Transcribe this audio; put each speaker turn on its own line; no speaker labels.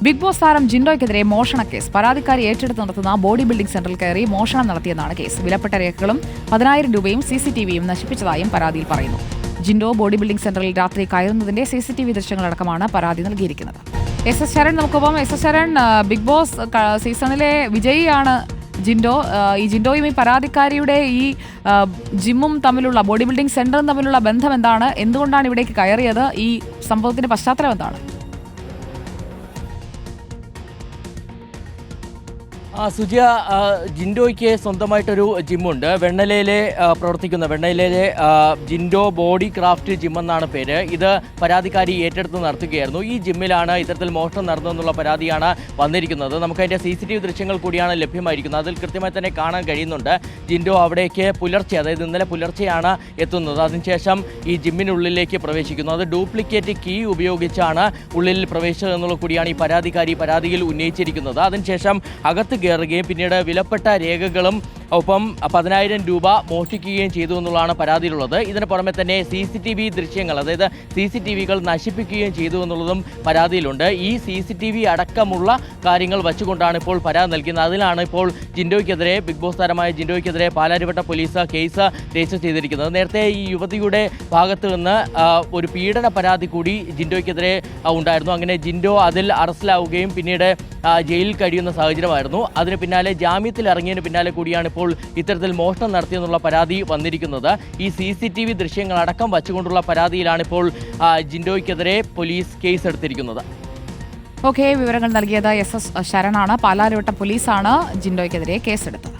Big boss താരം ജിൻഡോയ്ക്കെതിരെ മോഷണ case. പരാതിക്കാരി ഏറ്റെടുത്ത് നടത്തുന്ന ബോഡി ബിൽഡിംഗ് സെന്ററിൽ കയറി മോഷണം നടത്തിയെന്നാണ് കേസ്. വിലപ്പെട്ട രേഖകളും 10,000 രൂപയും CCTVയും നശിപ്പിച്ചതായും പരാതിയിൽ പറയുന്നു. ജിൻഡോ ബോഡി ബിൽഡിംഗ് സെന്ററിൽ രാത്രി കയറുന്നതിന്റെ CCTV ദൃശ്യങ്ങളടക്കമാണ് പരാതി നൽകിയിരിക്കുന്നത്. എസ് ശരൺ നമുക്കൊപ്പം. എസ് ശരൺ, ബിഗ് ബോസ് സീസണിലെ വിജയിയാണ് ജിൻഡോ. ഈ ജിൻഡോയും ഈ പരാതിക്കാരിയുടെ ഈ ജിമ്മും തമ്മിലുള്ള, ബോഡി ബിൽഡിംഗ് സെന്ററും തമ്മിലുള്ള ബന്ധം എന്താണ്? എന്തുകൊണ്ടാണ് ഇവിടേക്ക് കയറിയത്? ഈ സംഭവത്തിന്റെ പശ്ചാത്തലം എന്താണ്?
സുജിയ, ജിൻഡോയ്ക്ക് സ്വന്തമായിട്ടൊരു ജിമ്മുണ്ട്. വെണ്ണലയിലെ ജിൻഡോ ബോഡി ക്രാഫ്റ്റ് ജിം എന്നാണ് പേര്. ഇത് പരാതിക്കാരി ഏറ്റെടുത്ത് നടത്തുകയായിരുന്നു. ഈ ജിമ്മിലാണ് ഇത്തരത്തിൽ മോഷണം നടന്നതെന്നുള്ള പരാതിയാണ് വന്നിരിക്കുന്നത്. നമുക്കതിൻ്റെ CCTV ദൃശ്യങ്ങൾ കൂടിയാണ് ലഭ്യമായിരിക്കുന്നത്. അതിൽ കൃത്യമായി തന്നെ കാണാൻ കഴിയുന്നുണ്ട് ജിൻഡോ അവിടേക്ക് പുലർച്ചെ, അതായത് ഇന്നലെ പുലർച്ചെയാണ് എത്തുന്നത്. അതിനുശേഷം ഈ ജിമ്മിനുള്ളിലേക്ക് പ്രവേശിക്കുന്നു. അത് ഡ്യൂപ്ലിക്കേറ്റ് കീ ഉപയോഗിച്ചാണ് ഉള്ളിൽ പ്രവേശിച്ചതെന്നുള്ള കൂടിയാണ് ഈ പരാതിയിൽ ഉന്നയിച്ചിരിക്കുന്നത്. അതിനുശേഷം അകത്ത് കയറുകയും പിന്നീട് വിലപ്പെട്ട രേഖകളും ഒപ്പം 10,000 രൂപ മോഷ്ടിക്കുകയും ചെയ്തു എന്നുള്ളതാണ് പരാതിയിലുള്ളത്. ഇതിന് പുറമെ തന്നെ CCTV ദൃശ്യങ്ങൾ, അതായത് CCTVകൾ നശിപ്പിക്കുകയും ചെയ്തു എന്നുള്ളതും പരാതിയിലുണ്ട്. ഈ CCTV അടക്കമുള്ള കാര്യങ്ങൾ വച്ചുകൊണ്ടാണ് ഇപ്പോൾ പരാതി നൽകുന്നത്. അതിലാണ് ഇപ്പോൾ ജിൻഡോയ്ക്കെതിരെ, ബിഗ് ബോസ് താരമായ ജിൻഡോയ്ക്കെതിരെ പാലാരിവട്ട പോലീസ് കേസ് രജിസ്റ്റർ ചെയ്തിരിക്കുന്നത്. നേരത്തെ ഈ യുവതിയുടെ ഭാഗത്ത് നിന്ന് ഒരു പീഡന പരാതി കൂടി ജിൻഡോയ്ക്കെതിരെ ഉണ്ടായിരുന്നു. അങ്ങനെ ജിൻഡോ അതിൽ അറസ്റ്റിലാവുകയും പിന്നീട് ജയിലിൽ കഴിയുന്ന സാഹചര്യമായിരുന്നു. അതിന് പിന്നാലെ ജാമ്യത്തിൽ ഇറങ്ങിയതിന് പിന്നാലെ കൂടിയാണ് ഇപ്പോൾ ഇത്തരത്തിൽ മോഷണം നടത്തിയെന്നുള്ള പരാതി വന്നിരിക്കുന്നത്. ഈ CCTV ദൃശ്യങ്ങളടക്കം വച്ചുകൊണ്ടുള്ള പരാതിയിലാണ് ഇപ്പോൾ ജിൻഡോയ്ക്കെതിരെ പോലീസ് കേസ് എടുത്തിരിക്കുന്നത്.
വിവരങ്ങൾ നൽകിയത് SS ശരണാണ്. പാലാരിവട്ടം പോലീസാണ് ജിൻഡോയ്ക്കെതിരെ കേസെടുത്തത്.